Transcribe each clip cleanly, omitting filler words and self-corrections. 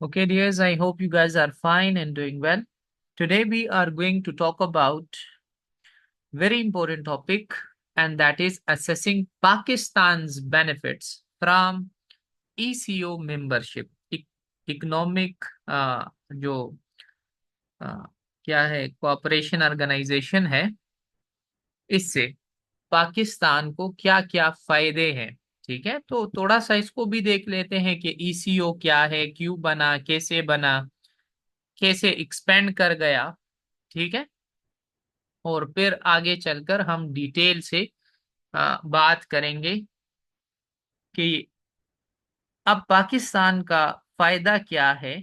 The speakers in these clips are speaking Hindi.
Okay, dears, I hope you guys are fine and doing well. Today we are going to talk about very important topic, and that is assessing Pakistan's benefits from ECO membership. Economic जो अ, क्या है, कोऑपरेशन ऑर्गेनाइजेशन है, इससे पाकिस्तान को क्या क्या फायदे हैं। ठीक है, तो थोड़ा सा इसको भी देख लेते हैं कि ईसीओ क्या है, क्यों बना, कैसे बना, कैसे एक्सपेंड कर गया। ठीक है, और फिर आगे चलकर हम डिटेल से बात करेंगे कि अब पाकिस्तान का फायदा क्या है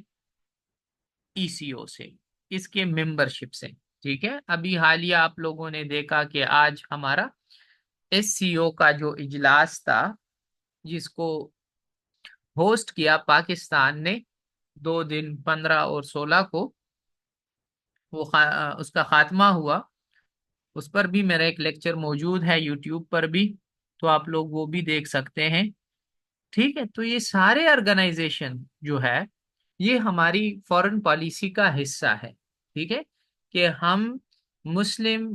ईसीओ से, इसके मेंबरशिप से। ठीक है, अभी हालिया आप लोगों ने देखा कि आज हमारा एससीओ का जो इजलास था, जिसको होस्ट किया पाकिस्तान ने 2 दिन 15 और 16 को, उसका खात्मा हुआ। उस पर भी मेरा एक लेक्चर मौजूद है यूट्यूब पर भी, तो आप लोग वो भी देख सकते हैं। ठीक है, तो ये सारे ऑर्गेनाइजेशन जो है, ये हमारी फॉरेन पॉलिसी का हिस्सा है। ठीक है, कि हम मुस्लिम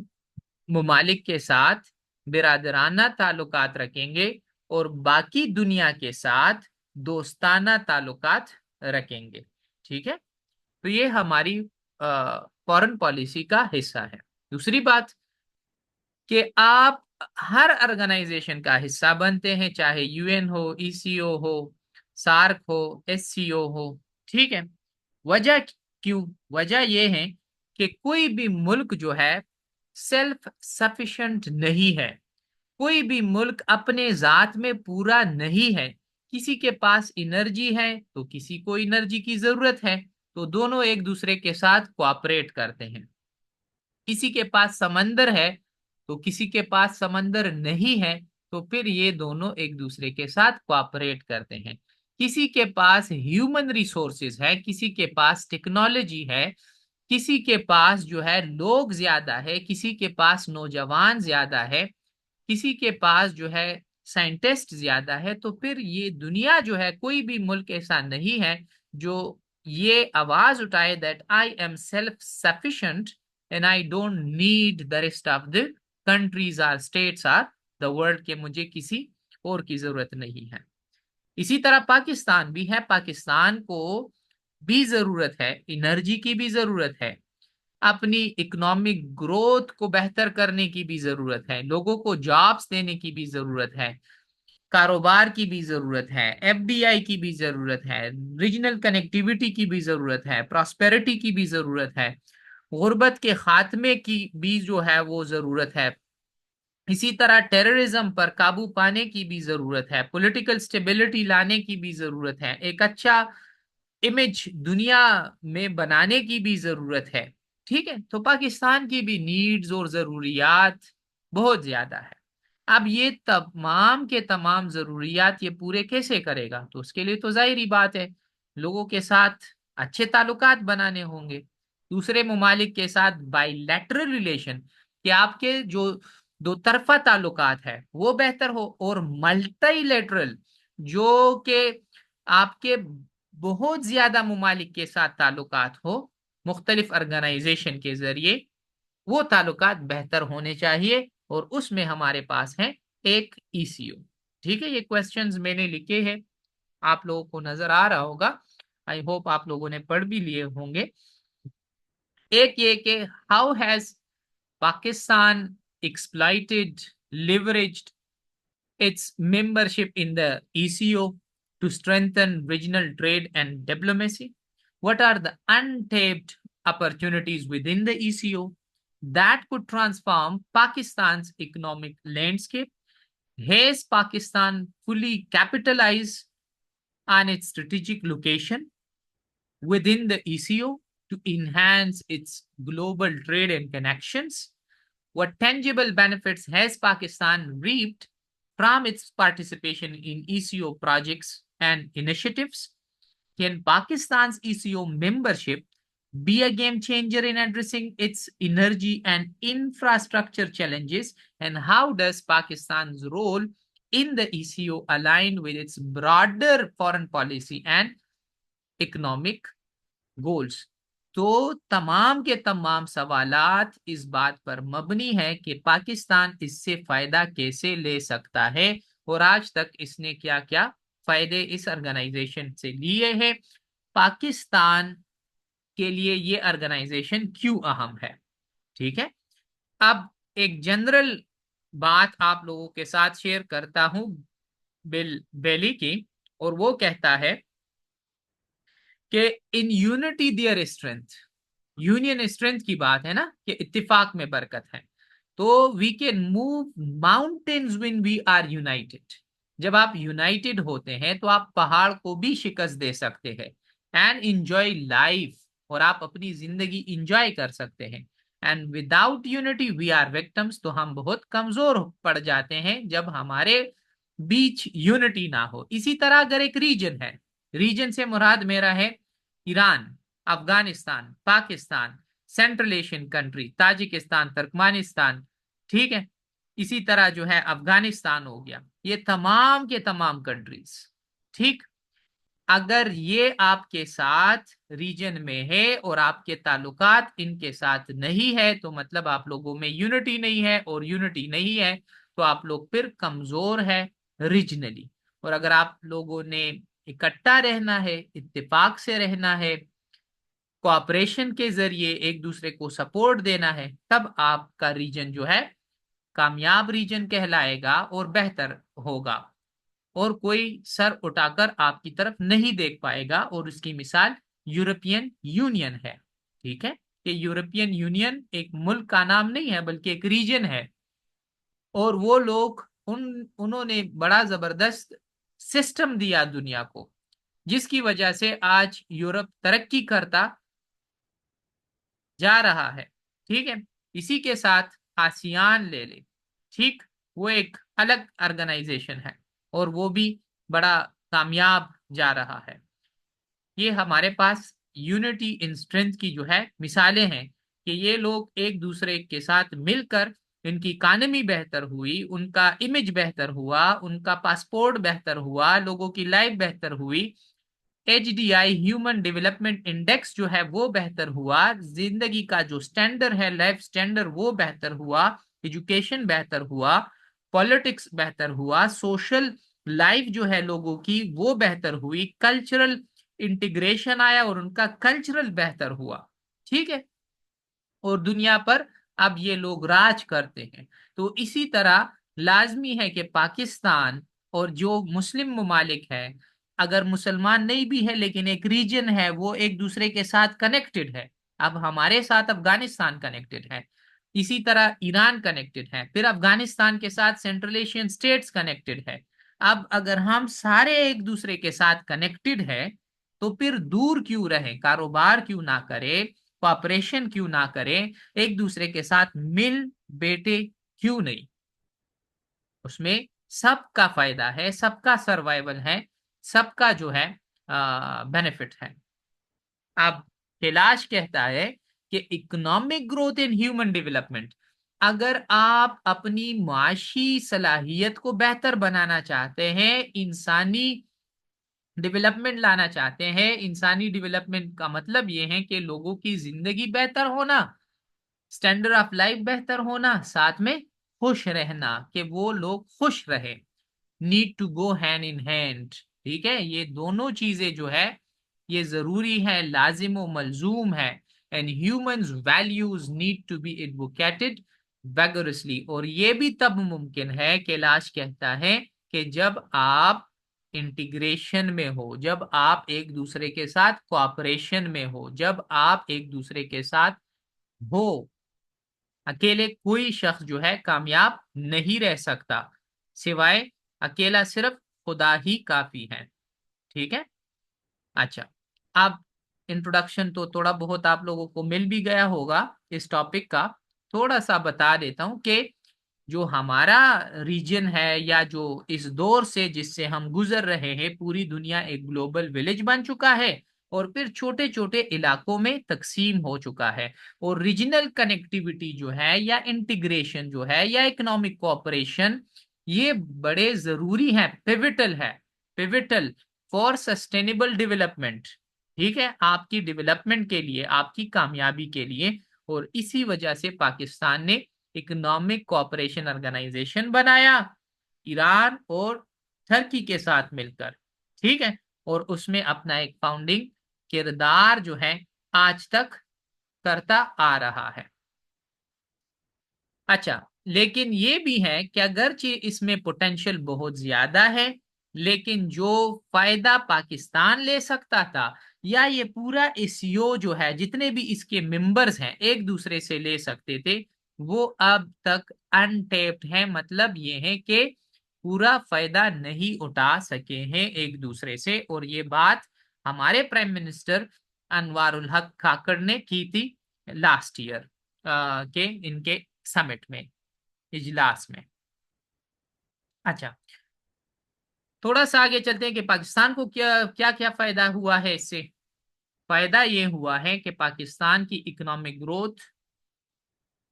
ममालिक के साथ बिरादराना ताल्लुकात रखेंगे और बाकी दुनिया के साथ दोस्ताना ताल्लुकात रखेंगे। ठीक है, तो ये हमारी फॉरेन पॉलिसी का हिस्सा है। दूसरी बात कि आप हर ऑर्गेनाइजेशन का हिस्सा बनते हैं, चाहे यूएन हो, ईसीओ हो, सार्क हो, एससीओ हो। ठीक है, वजह क्यों? वजह यह है कि कोई भी मुल्क जो है सेल्फ सफिशिएंट नहीं है। कोई भी मुल्क अपने जात में पूरा नहीं है। किसी के पास एनर्जी है तो किसी को एनर्जी की जरूरत है, तो दोनों एक दूसरे के साथ कोऑपरेट करते हैं। किसी के पास समंदर है तो किसी के पास समंदर नहीं है, तो फिर ये दोनों एक दूसरे के साथ कोऑपरेट करते हैं। किसी के पास ह्यूमन रिसोर्सेज है, किसी के पास टेक्नोलॉजी है, किसी के पास जो है लोग ज्यादा है, किसी के पास नौजवान ज्यादा है, किसी के पास जो है साइंटिस्ट ज्यादा है, तो फिर ये दुनिया जो है, कोई भी मुल्क ऐसा नहीं है जो ये आवाज उठाए that I am self sufficient and I don't need the rest of the countries or states or the world, के मुझे किसी और की जरूरत नहीं है। इसी तरह पाकिस्तान भी है, पाकिस्तान को भी जरूरत है, एनर्जी की भी जरूरत है, अपनी इकोनॉमिक ग्रोथ को बेहतर करने की भी जरूरत है, लोगों को जॉब्स देने की भी जरूरत है, कारोबार की भी जरूरत है, एफडीआई की भी जरूरत है, रीजनल कनेक्टिविटी की भी जरूरत है, प्रॉस्पेरिटी की भी जरूरत है, गुर्बत के खात्मे की भी जो है वो जरूरत है। इसी तरह टेररिज्म पर काबू पाने की भी जरूरत है, पॉलिटिकल स्टेबिलिटी लाने की भी जरूरत है, एक अच्छा इमेज दुनिया में बनाने की भी जरूरत है। ठीक है, तो पाकिस्तान की भी नीड्स और जरूरियात बहुत ज्यादा है। अब ये तमाम के तमाम जरूरियात ये पूरे कैसे करेगा? तो उसके लिए तो जाहिर बात है, लोगों के साथ अच्छे ताल्लुकात बनाने होंगे, दूसरे ममालिक के साथ बाइलैटरल रिलेशन, कि आपके जो दो तरफा ताल्लुकात है वो बेहतर हो, और मल्टीलेटरल, जो कि आपके बहुत ज्यादा ममालिक के साथ ताल्लुकात हो, मुख्तलिफ ऑर्गेनाइजेशन के जरिए, वो ताल्लुकात बेहतर होने चाहिए, और उसमें हमारे पास है एक ईसीओ। ठीक है, ये क्वेश्चंस मैंने लिखे हैं, आप लोगों को नजर आ रहा होगा, आई होप आप लोगों ने पढ़ भी लिए होंगे। एक ये कि how has Pakistan exploited, leveraged its membership in the ECO to strengthen regional trade and diplomacy? What are the untapped opportunities within the ECO that could transform Pakistan's economic landscape? Has Pakistan fully capitalized on its strategic location within the ECO to enhance its global trade and connections? What tangible benefits has Pakistan reaped from its participation in ECO projects and initiatives? Can Pakistan's ECO membership be a game changer in addressing its energy and infrastructure challenges? And how does Pakistan's role in the ECO align with its broader foreign policy and economic goals. तो तमाम के तमाम सवालात इस बात पर मबनी है कि पाकिस्तान इससे फायदा कैसे ले सकता है और आज तक इसने क्या क्या फायदे इस ऑर्गेनाइजेशन से लिए हैं, पाकिस्तान के लिए ये ऑर्गेनाइजेशन क्यों अहम है। ठीक है। अब एक जनरल बात आप लोगों के साथ शेयर करता हूं बिल बेली की, और वो कहता है कि in unity there strength, union strength की बात है ना कि इत्तेफाक में बरकत है। तो we can move mountains when we are united. जब आप यूनाइटेड होते हैं तो आप पहाड़ को भी शिकस्त दे सकते हैं एंड इंजॉय लाइफ, और आप अपनी जिंदगी इंजॉय कर सकते हैं। And without unity we are victims, तो हम बहुत कमजोर पड़ जाते हैं जब हमारे बीच यूनिटी ना हो। इसी तरह अगर एक रीजन है, रीजन से मुराद मेरा है Iran, Afghanistan, Pakistan, central Asian country, Tajikistan, Turkmenistan, ठीक है, इसी तरह जो है अफगानिस्तान हो गया, ये तमाम के तमाम कंट्रीज, ठीक, अगर ये आपके साथ रीजन में है और आपके ताल्लुकात इनके साथ नहीं है, तो मतलब आप लोगों में यूनिटी नहीं है, और यूनिटी नहीं है तो आप लोग फिर कमजोर है रीजनली। और अगर आप लोगों ने इकट्ठा रहना है, इत्तेफाक से रहना है, कोऑपरेशन के जरिए एक दूसरे को सपोर्ट देना है, तब आपका रीजन जो है कामयाब रीजन कहलाएगा और बेहतर होगा, और कोई सर उठाकर आपकी तरफ नहीं देख पाएगा। और उसकी मिसाल यूरोपियन यूनियन है। ठीक है, कि यूरोपियन यूनियन एक मुल्क का नाम नहीं है बल्कि एक रीजन है, और वो लोग उन्होंने बड़ा जबरदस्त सिस्टम दिया दुनिया को, जिसकी वजह से आज यूरोप तरक्की करता जा रहा है। ठीक है, इसी के साथ आसियान ले ले, ठीक, वो एक अलग ऑर्गेनाइजेशन है और वो भी बड़ा कामयाब जा रहा है। ये हमारे पास यूनिटी इन स्ट्रेंथ की जो है मिसालें हैं कि ये लोग एक दूसरे के साथ मिलकर, इनकी इकानमी बेहतर हुई, उनका इमेज बेहतर हुआ, उनका पासपोर्ट बेहतर हुआ, लोगों की लाइफ बेहतर हुई, HDI ह्यूमन डेवलपमेंट इंडेक्स जो है वो बेहतर हुआ, जिंदगी का जो स्टैंडर्ड है, लाइफ स्टैंडर्ड, वो बेहतर हुआ, एजुकेशन बेहतर हुआ, पॉलिटिक्स बेहतर हुआ, सोशल लाइफ जो है लोगों की वो बेहतर हुई, कल्चरल इंटीग्रेशन आया और उनका कल्चरल बेहतर हुआ। ठीक है, और दुनिया पर अब ये लोग राज करते हैं। तो इसी तरह लाजमी है कि पाकिस्तान और जो मुस्लिम ममालिक है, अगर मुसलमान नहीं भी है लेकिन एक रीजन है, वो एक दूसरे के साथ कनेक्टेड है। अब हमारे साथ अफगानिस्तान कनेक्टेड है, इसी तरह ईरान कनेक्टेड है, फिर अफगानिस्तान के साथ सेंट्रल एशियन स्टेट्स कनेक्टेड है। अब अगर हम सारे एक दूसरे के साथ कनेक्टेड है, तो फिर दूर क्यों रहे, कारोबार क्यों ना करे, कॉपरेशन क्यों ना करें, एक दूसरे के साथ मिल बेटे क्यों नहीं। उसमें सबका फायदा है, सबका सर्वाइवल है, सबका जो है बेनिफिट है। अब कैलाश कहता है कि economic growth in human development, अगर आप अपनी माशी सलाहियत को बेहतर बनाना चाहते हैं, इंसानी डेवलपमेंट लाना चाहते हैं, इंसानी डेवलपमेंट का मतलब यह है कि लोगों की जिंदगी बेहतर होना, स्टैंडर्ड ऑफ लाइफ बेहतर होना, साथ में खुश रहना, कि वो लोग खुश रहे, need to go hand in hand. ठीक है, ये दोनों चीजें जो है ये जरूरी है, लाजिम व मलजूम है। And humans values need to be advocated vigorously, और ये भी तब मुमकिन है, कैलाश कहता है, कि जब आप इंटीग्रेशन में हो, जब आप एक दूसरे के साथ कोऑपरेशन में हो, जब आप एक दूसरे के साथ हो। अकेले कोई शख्स जो है कामयाब नहीं रह सकता, सिवाय अकेला सिर्फ खुदा ही काफी है। ठीक है। अच्छा, अब इंट्रोडक्शन तो थोड़ा बहुत आप लोगों को मिल भी गया होगा इस टॉपिक का। थोड़ा सा बता देता हूं कि जो हमारा रीजन है, या जो इस दौर से जिससे हम गुजर रहे हैं, पूरी दुनिया एक ग्लोबल विलेज बन चुका है और फिर छोटे छोटे इलाकों में तकसीम हो चुका है। और रीजनल कनेक्टिविटी जो है, या इंटीग्रेशन जो है, या इकोनॉमिक कोऑपरेशन, ये बड़े जरूरी है, पिविटल है, पिविटल फॉर सस्टेनेबल डेवलपमेंट। ठीक है, आपकी डेवलपमेंट के लिए, आपकी कामयाबी के लिए। और इसी वजह से पाकिस्तान ने इकोनॉमिक कोऑपरेशन ऑर्गेनाइजेशन बनाया ईरान और टर्की के साथ मिलकर। ठीक है, और उसमें अपना एक फाउंडिंग किरदार जो है आज तक करता आ रहा है। अच्छा, लेकिन ये भी है कि अगरचे इसमें पोटेंशियल बहुत ज्यादा है, लेकिन जो फायदा पाकिस्तान ले सकता था, या ये पूरा एससीओ जो है जितने भी इसके मेंबर्स हैं एक दूसरे से ले सकते थे, वो अब तक अनटेप्ड है। मतलब ये है कि पूरा फायदा नहीं उठा सके हैं एक दूसरे से। और ये बात हमारे प्राइम मिनिस्टर अनवारुल हक खाकर ने की थी लास्ट ईयर के इनके समिट में, इजलास में। अच्छा, थोड़ा सा आगे चलते हैं कि पाकिस्तान को क्या क्या क्या फायदा हुआ है इससे। फायदा ये हुआ है कि पाकिस्तान की इकोनॉमिक ग्रोथ,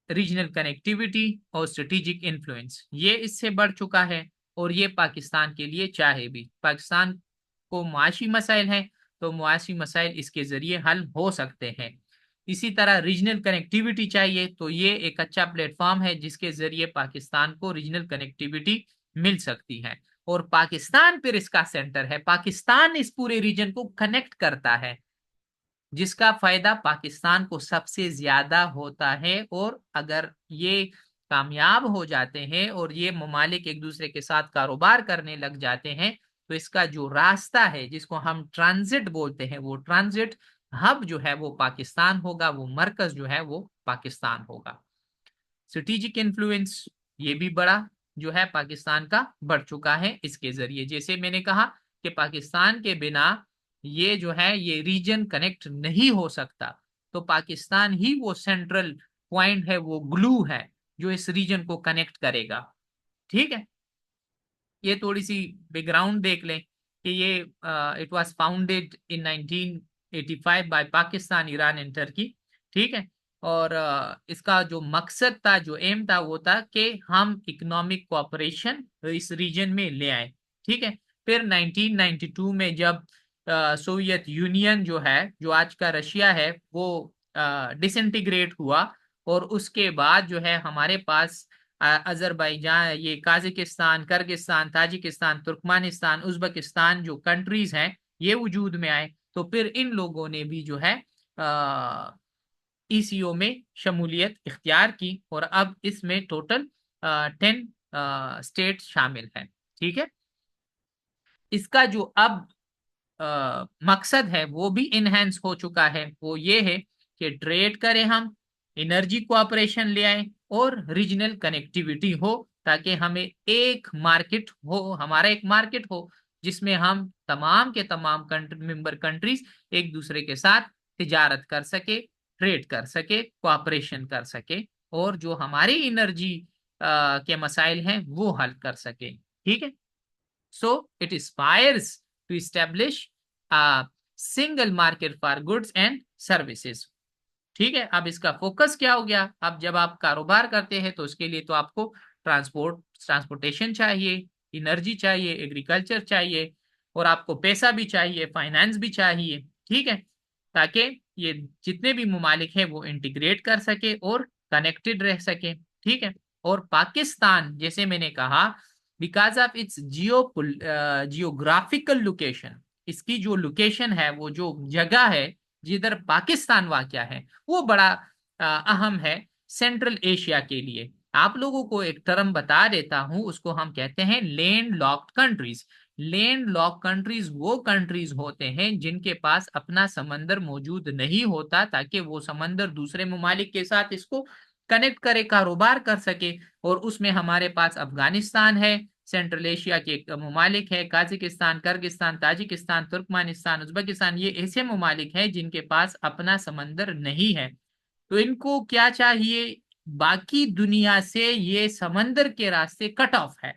रीजनल कनेक्टिविटी और स्ट्रेटेजिक इन्फ्लुएंस ये इससे बढ़ चुका है। और ये पाकिस्तान के लिए चाहे भी, पाकिस्तान को मुआशी मसाइल हैं तो मुआशी मसाइल इसके जरिए हल हो सकते हैं। इसी तरह रीजनल कनेक्टिविटी चाहिए तो ये एक अच्छा प्लेटफॉर्म है जिसके जरिए पाकिस्तान को रीजनल कनेक्टिविटी मिल सकती है। और पाकिस्तान फिर इसका सेंटर है, पाकिस्तान इस पूरे रीजन को कनेक्ट करता है, जिसका फायदा पाकिस्तान को सबसे ज्यादा होता है। और अगर ये कामयाब हो जाते हैं और ये ममालिक एक दूसरे के साथ कारोबार करने लग जाते हैं, तो इसका जो रास्ता है जिसको हम ट्रांजिट बोलते हैं, वो ट्रांजिट हब जो है वो पाकिस्तान होगा, वो मरकज जो है वो पाकिस्तान होगा। स्ट्रेटेजिक इन्फ्लुएंस ये भी बड़ा जो है पाकिस्तान का बढ़ चुका है इसके जरिए। जैसे मैंने कहा कि पाकिस्तान के बिना ये जो है ये रीजन कनेक्ट नहीं हो सकता, तो पाकिस्तान ही वो सेंट्रल पॉइंट है, वो ग्लू है जो इस रीजन को कनेक्ट करेगा। ठीक है, ये थोड़ी सी बैकग्राउंड देख लें कि ये it was founded in 1985 by Pakistan, Iran and Turkey. ठीक है, और इसका जो मकसद था, जो एम था, वो था कि हम इकोनॉमिक कोऑपरेशन इस रीजन में ले आए। ठीक है, फिर 1992 में जब सोवियत यूनियन जो है, जो आज का रशिया है, वो डिसइंटीग्रेट हुआ, और उसके बाद जो है हमारे पास अजरबैजान, ये Kazakhstan, Kyrgyzstan, Tajikistan, Turkmenistan, Uzbekistan जो कंट्रीज हैं, ये वजूद में आए। तो फिर इन लोगों ने भी जो है ईसीओ में शमूलियत इख्तियार की, और अब इसमें टोटल 10 स्टेट शामिल हैं। ठीक है, इसका जो अब मकसद है वो भी इनहेंस हो चुका है। वो ये है कि ट्रेड करें हम, एनर्जी कोऑपरेशन ले आए, और रीजनल कनेक्टिविटी हो, ताकि हमें एक मार्केट हो, हमारा एक मार्केट हो जिसमें हम तमाम के तमाम मेंबर कंट्रीज एक दूसरे के साथ तिजारत कर सके, ट्रेड कर सके, कोऑपरेशन कर सके, और जो हमारी एनर्जी के मसाइल हैं वो हल कर सके। ठीक है, so it aspires to establish a single market for goods and services। ठीक है, अब इसका फोकस क्या हो गया, अब जब आप कारोबार करते हैं तो उसके लिए तो आपको ट्रांसपोर्टेशन चाहिए, एनर्जी चाहिए, एग्रीकल्चर चाहिए, और आपको पैसा भी चाहिए, फाइनेंस भी चाहिए। ठीक है, ताकि ये जितने भी ममालिक हैं वो इंटीग्रेट कर सके और कनेक्टेड रह सके। ठीक है, और पाकिस्तान, जैसे मैंने कहा, because of its geographical location, इसकी जो लोकेशन है, वो जो जगह है जिधर पाकिस्तान वाक़या है, वो बड़ा अहम है सेंट्रल एशिया के लिए। आप लोगों को एक टर्म बता देता हूं, उसको हम कहते हैं land locked countries. Land lock countries वो कंट्रीज होते हैं जिनके पास अपना समंदर मौजूद नहीं होता, ताकि वो समंदर दूसरे ममालिक के साथ इसको कनेक्ट करे, कारोबार कर सके। और उसमें हमारे पास अफगानिस्तान है, सेंट्रल एशिया के ममालिक है, Kazakhstan, Kyrgyzstan, Tajikistan, Turkmenistan, Uzbekistan, ये ऐसे ममालिक हैं जिनके पास अपना समंदर नहीं है। तो इनको क्या चाहिए, बाकी दुनिया से ये समंदर के रास्ते कट ऑफ है।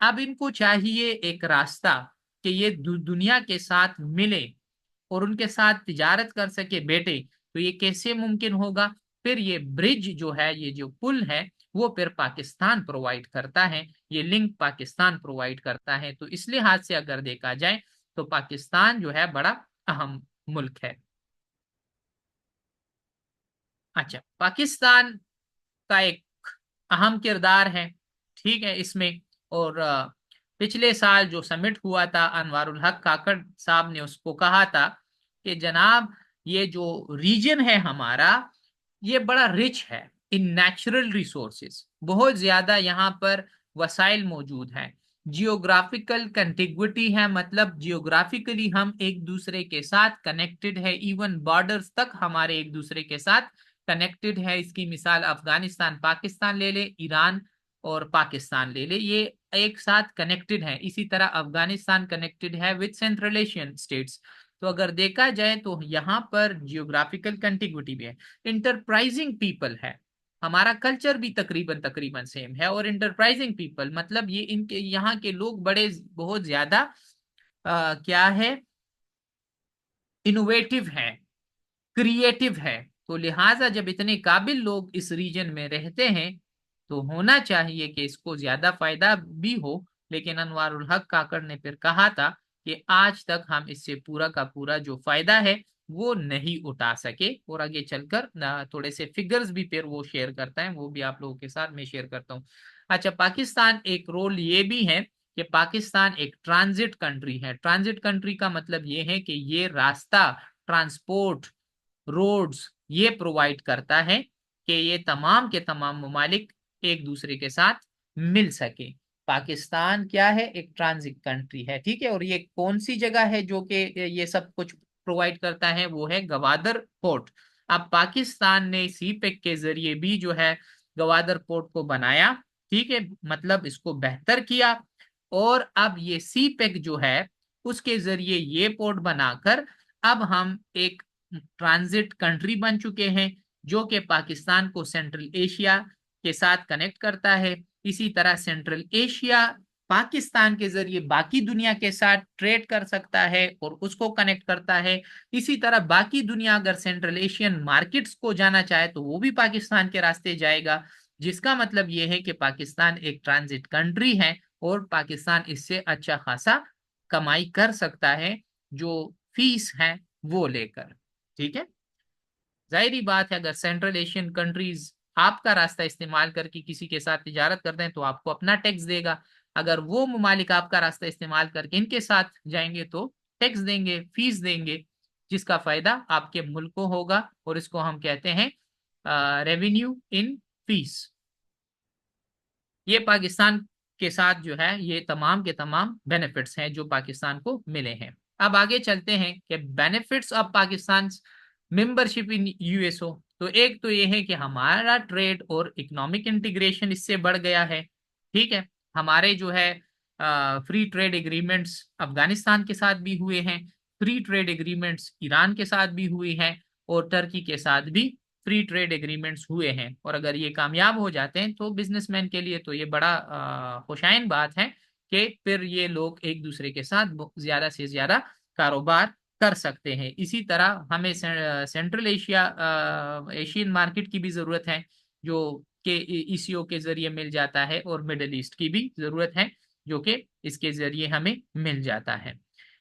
अब इनको चाहिए एक रास्ता कि ये दुनिया के साथ मिले और उनके साथ तिजारत कर सके बेटे। तो ये कैसे मुमकिन होगा, फिर ये ब्रिज जो है, ये जो पुल है, वो फिर पाकिस्तान प्रोवाइड करता है, ये लिंक पाकिस्तान प्रोवाइड करता है। तो इस लिहाज से अगर देखा जाए तो पाकिस्तान जो है बड़ा अहम मुल्क है। अच्छा, पाकिस्तान का एक अहम किरदार है, ठीक है, इसमें। और पिछले साल जो समिट हुआ था, अनवारुल हक काकड़ साहब ने उसको कहा था कि जनाब, ये जो रीजन है हमारा, ये बड़ा रिच है इन नेचुरल रिसोर्सेज, बहुत ज्यादा यहाँ पर वसाइल मौजूद हैं। जियोग्राफिकल कंटिग्विटी है, मतलब जियोग्राफिकली हम एक दूसरे के साथ कनेक्टेड है, इवन बॉर्डर्स तक हमारे एक दूसरे के साथ कनेक्टेड है। इसकी मिसाल अफगानिस्तान पाकिस्तान ले ले, ईरान और पाकिस्तान ले ले, ये एक साथ कनेक्टेड है। इसी तरह अफगानिस्तान कनेक्टेड है विद सेंट्रल एशियन स्टेट्स। तो अगर देखा जाए तो यहाँ पर जियोग्राफिकल कंटिग्विटी भी है। इंटरप्राइजिंग पीपल है, हमारा कल्चर भी तकरीबन तकरीबन सेम है। और इंटरप्राइजिंग पीपल मतलब ये इनके यहाँ के लोग बड़े बहुत ज्यादा क्या है, इनोवेटिव है, क्रिएटिव है। तो लिहाजा जब इतने काबिल लोग इस रीजन में रहते हैं तो होना चाहिए कि इसको ज्यादा फायदा भी हो। लेकिन अनवारुल हक काकड़ ने फिर कहा था कि आज तक हम इससे पूरा का पूरा जो फायदा है वो नहीं उठा सके। और आगे चलकर थोड़े से फिगर्स भी फिर वो शेयर करता है, वो भी आप लोगों के साथ मैं शेयर करता हूँ। अच्छा, पाकिस्तान एक रोल ये भी है कि पाकिस्तान एक ट्रांजिट कंट्री है। ट्रांजिट कंट्री का मतलब ये है कि ये रास्ता, ट्रांसपोर्ट, रोड्स ये प्रोवाइड करता है कि ये तमाम के तमाम ममालिक एक दूसरे के साथ मिल सके। पाकिस्तान क्या है, एक ट्रांजिट कंट्री है, ठीक है। और ये कौन सी जगह है जो कि ये सब कुछ प्रोवाइड करता है, वो है गवादर पोर्ट। अब पाकिस्तान ने सी पैक के जरिए भी जो है गवादर पोर्ट को बनाया, ठीक है, मतलब इसको बेहतर किया। और अब ये सी पैक जो है उसके जरिए ये पोर्ट बनाकर अब हम एक ट्रांजिट कंट्री बन चुके हैं, जो कि पाकिस्तान को सेंट्रल एशिया के साथ कनेक्ट करता है। इसी तरह सेंट्रल एशिया पाकिस्तान के जरिए बाकी दुनिया के साथ ट्रेड कर सकता है और उसको कनेक्ट करता है। इसी तरह बाकी दुनिया अगर सेंट्रल एशियन मार्केट्स को जाना चाहे तो वो भी पाकिस्तान के रास्ते जाएगा। जिसका मतलब ये है कि पाकिस्तान एक ट्रांजिट कंट्री है और पाकिस्तान इससे अच्छा खासा कमाई कर सकता है, जो फीस है वो लेकर, ठीक है। जाहिर बात है, अगर सेंट्रल एशियन कंट्रीज आपका रास्ता इस्तेमाल करके किसी के साथ तिजारत करते हैं तो आपको अपना टैक्स देगा। अगर वो ममालिक आपका रास्ता इस्तेमाल करके इनके साथ जाएंगे तो टैक्स देंगे, फीस देंगे, जिसका फायदा आपके मुल्क को होगा। और इसको हम कहते हैं रेवेन्यू इन फीस। ये पाकिस्तान के साथ जो है ये तमाम के तमाम बेनिफिट्स हैं जो पाकिस्तान को मिले हैं। अब आगे चलते हैं कि benefits of Pakistan membership in USO. तो एक तो ये है कि हमारा ट्रेड और इकोनॉमिक इंटीग्रेशन इससे बढ़ गया है, ठीक है। हमारे जो है फ्री ट्रेड एग्रीमेंट्स अफगानिस्तान के साथ भी हुए हैं, फ्री ट्रेड एग्रीमेंट्स ईरान के साथ भी हुए हैं, और टर्की के साथ भी फ्री ट्रेड एग्रीमेंट्स हुए हैं। और अगर ये कामयाब हो जाते हैं तो बिजनेसमैन के लिए तो ये बड़ा खुशाइन बात है कि फिर ये लोग एक दूसरे के साथ ज्यादा से ज्यादा कारोबार कर सकते हैं। इसी तरह हमें सेंट्रल एशिया एशियन मार्केट की भी जरूरत है, जो कि ईसीओ के जरिए मिल जाता है, और मिडल ईस्ट की भी जरूरत है जो कि इसके जरिए हमें मिल जाता है।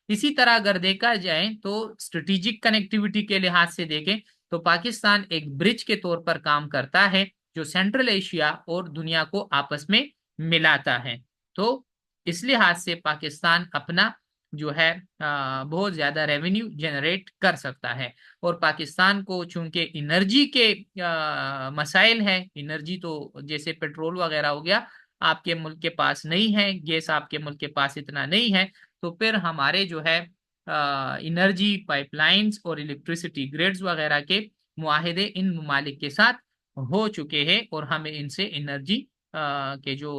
इसी तरह अगर देखा जाए तो स्ट्रेटेजिक कनेक्टिविटी के लिहाज से देखें तो पाकिस्तान एक ब्रिज के तौर पर काम करता है, जो सेंट्रल एशिया और दुनिया को आपस में मिलाता है। तो इस लिहाज से पाकिस्तान अपना जो है बहुत ज्यादा रेवेन्यू जनरेट कर सकता है। और पाकिस्तान को चूंकि एनर्जी के मसाइल है, एनर्जी तो जैसे पेट्रोल वगैरह हो गया आपके मुल्क के पास नहीं है, गैस आपके मुल्क के पास इतना नहीं है, तो फिर हमारे जो है एनर्जी पाइपलाइंस और इलेक्ट्रिसिटी ग्रिड्स वगैरह के मुआहदे इन ममालिक के साथ हो चुके हैं, और हमें इनसे एनर्जी के जो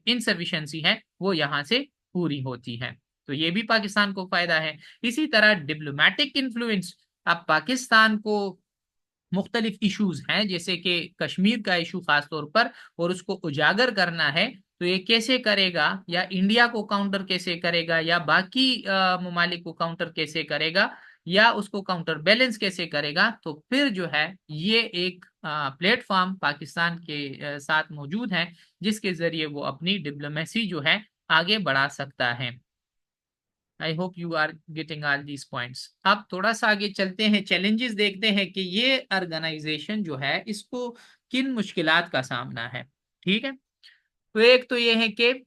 इनसफिशिएंसी है वो यहाँ से पूरी होती है। तो ये भी पाकिस्तान को फायदा है। इसी तरह डिप्लोमेटिक इन्फ्लुएंस, अब पाकिस्तान को मुख्तलिफ इश्यूज हैं जैसे कि कश्मीर का इशू खास तौर पर, और उसको उजागर करना है, तो ये कैसे करेगा, या इंडिया को काउंटर कैसे करेगा, या बाकी ममालिक को काउंटर कैसे करेगा, या उसको काउंटर बैलेंस कैसे करेगा। तो फिर जो है ये एक प्लेटफॉर्म पाकिस्तान के साथ मौजूद है, जिसके जरिए वो अपनी डिप्लोमेसी जो है आगे बढ़ा सकता है। I hope you are getting all these points. अब थोड़ा सा आगे चलते हैं, चैलेंजेस देखते हैं कि ये ऑर्गेनाइजेशन जो है इसको किन मुश्किलात का सामना है। ठीक है, तो एक तो ये है कि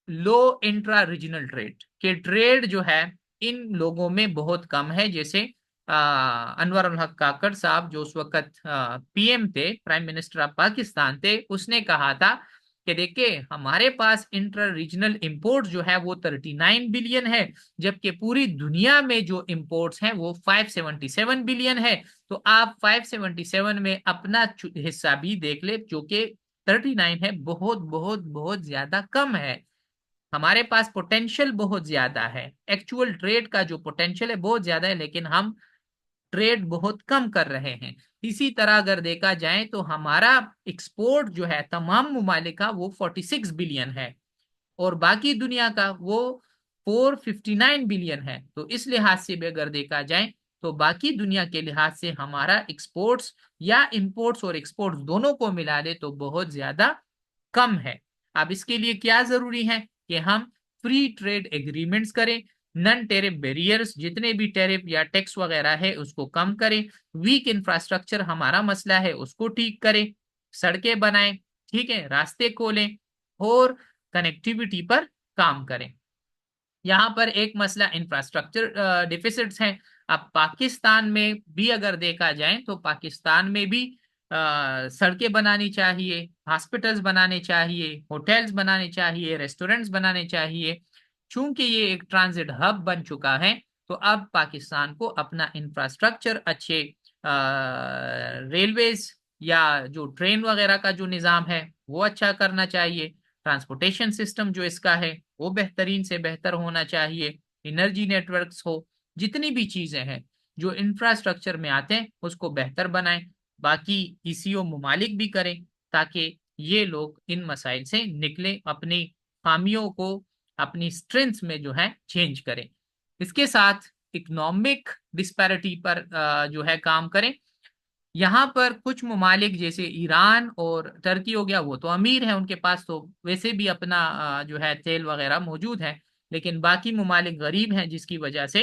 लो इंट्रा रीजनल ट्रेड, के ट्रेड जो है इन लोगों में बहुत कम है। जैसे अनवर उल हक काकड़ साहब जो उस वक्त पीएम थे, प्राइम मिनिस्टर ऑफ पाकिस्तान थे, उसने कहा था कि देखिए हमारे पास इंटर रीजनल इंपोर्ट जो है वो 39 बिलियन है, जबकि पूरी दुनिया में जो इंपोर्ट्स हैं वो 577 बिलियन है। तो आप 577 में अपना हिस्सा भी देख ले, जो कि 39 है, बहुत बहुत बहुत ज्यादा कम है। हमारे पास पोटेंशियल बहुत ज्यादा है, एक्चुअल ट्रेड का जो पोटेंशियल है बहुत ज्यादा है, लेकिन हम ट्रेड बहुत कम कर रहे हैं। इसी तरह अगर देखा जाए तो हमारा एक्सपोर्ट जो है तमाम ममालिक का वो 46 बिलियन है, और बाकी दुनिया का वो 459 बिलियन है। तो इस लिहाज से भी अगर देखा जाए तो बाकी दुनिया के लिहाज से हमारा एक्सपोर्ट्स या इंपोर्ट्स और एक्सपोर्ट्स दोनों को मिला दे तो बहुत ज्यादा कम है। अब इसके लिए क्या जरूरी है कि हम फ्री ट्रेड एग्रीमेंट्स करें, नन टेरिफ बैरियर्स, जितने भी टेरिफ या टैक्स वगैरह है उसको कम करें, वीक इंफ्रास्ट्रक्चर हमारा मसला है उसको ठीक करें, सड़कें बनाएं, ठीक है, रास्ते खोलें, और कनेक्टिविटी पर काम करें। यहाँ पर एक मसला इंफ्रास्ट्रक्चर डिफिसिट्स हैं। अब पाकिस्तान में भी अगर देखा जाए तो पाकिस्तान में भी सड़कें बनानी चाहिए, हॉस्पिटल्स बनाने चाहिए, होटल्स बनाने चाहिए, रेस्टोरेंट्स बनाने चाहिए। चूंकि ये एक ट्रांजिट हब बन चुका है, तो अब पाकिस्तान को अपना इंफ्रास्ट्रक्चर अच्छे रेलवेज या जो ट्रेन वगैरह का जो निज़ाम है वो अच्छा करना चाहिए। ट्रांसपोर्टेशन सिस्टम जो इसका है वो बेहतरीन से बेहतर होना चाहिए। एनर्जी नेटवर्क्स हो, जितनी भी चीजें हैं जो इंफ्रास्ट्रक्चर में आते हैं उसको बेहतर बनाएं। बाकी ईसीओ ममालिक भी करें, ताकि ये लोग इन मसाइल से निकले, अपनी खामियों को अपनी स्ट्रेंथ में जो है चेंज करें। इसके साथ इकोनॉमिक डिस्पैरिटी पर जो है काम करें। यहाँ पर कुछ ममालिक जैसे ईरान और टर्की हो गया, वो तो अमीर है, उनके पास तो वैसे भी अपना जो है तेल वगैरह मौजूद है, लेकिन बाकी ममालिक गरीब हैं, जिसकी वजह से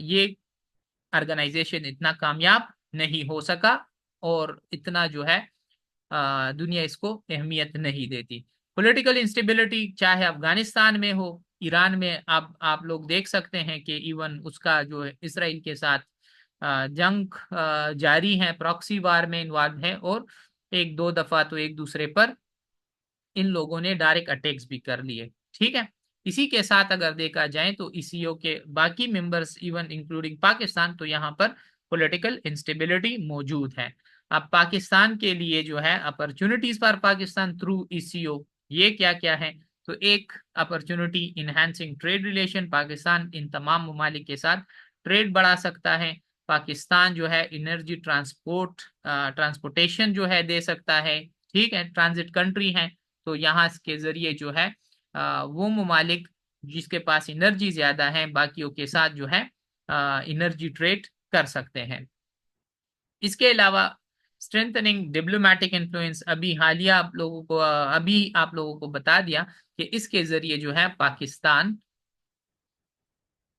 ये ऑर्गेनाइजेशन इतना कामयाब नहीं हो सका, और इतना जो है दुनिया इसको अहमियत नहीं देती। पॉलिटिकल इंस्टेबिलिटी चाहे अफगानिस्तान में हो, ईरान में आप लोग देख सकते हैं कि इवन उसका जो है इसराइल के साथ जंग जारी है, प्रॉक्सी वार में इन्वॉल्व है, और एक दो दफा तो एक दूसरे पर इन लोगों ने डायरेक्ट अटैक्स भी कर लिए। ठीक है, इसी के साथ अगर देखा जाए तो ईसीओ के बाकी मेंबर्स इवन इंक्लूडिंग पाकिस्तान, तो यहाँ पर पॉलिटिकल इंस्टेबिलिटी मौजूद है। अब पाकिस्तान के लिए जो है opportunities for Pakistan through eco ये क्या क्या है, तो एक opportunity enhancing trade relation, Pakistan इन तमाम ममालिक के साथ ट्रेड बढ़ा सकता है। पाकिस्तान जो है एनर्जी ट्रांसपोर्टेशन जो है दे सकता है, ठीक है, ट्रांजिट कंट्री है, तो यहाँ के जरिए जो है वो ममालिक जिसके पास एनर्जी ज्यादा है बाकियों के साथ जो है एनर्जी ट्रेड कर सकते हैं। इसके अलावा स्ट्रेंथनिंग डिप्लोमेटिक इन्फ्लुएंस, अभी आप लोगों को बता दिया कि इसके जरिए जो है पाकिस्तान।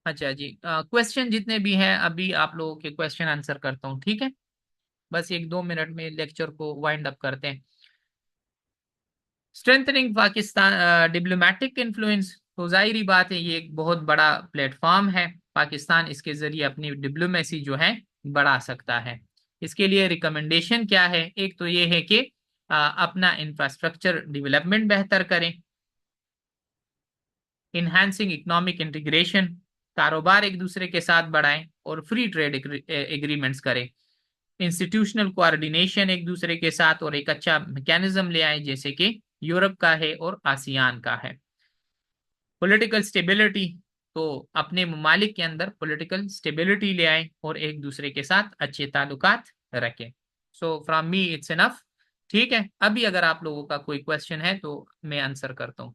अच्छा जी, क्वेश्चन जितने भी हैं अभी आप लोगों के क्वेश्चन आंसर करता हूँ, ठीक है, बस एक दो मिनट में लेक्चर को वाइंड अप करते हैं। स्ट्रेंथनिंग पाकिस्तान डिप्लोमेटिक इन्फ्लुएंस, तो जाहिर बात है ये एक बहुत बड़ा प्लेटफॉर्म है, पाकिस्तान इसके जरिए अपनी डिप्लोमेसी जो है बढ़ा सकता है। इसके लिए रिकमेंडेशन क्या है, एक तो ये है कि अपना इंफ्रास्ट्रक्चर डेवलपमेंट बेहतर करें, इन्हांसिंग इकोनॉमिक इंटीग्रेशन, कारोबार एक दूसरे के साथ बढ़ाएं, और फ्री ट्रेड एग्रीमेंट्स करें, इंस्टीट्यूशनल कोऑर्डिनेशन एक दूसरे के साथ, और एक अच्छा मैकेनिज्म ले आए जैसे कि यूरोप का है और आसियान का है। पॉलिटिकल स्टेबिलिटी, तो अपने ममालिक के अंदर पॉलिटिकल स्टेबिलिटी ले आए और एक दूसरे के साथ अच्छे ताल्लुकात रखें। So from me it's enough. ठीक है, अभी अगर आप लोगों का कोई क्वेश्चन है तो मैं आंसर करता हूँ।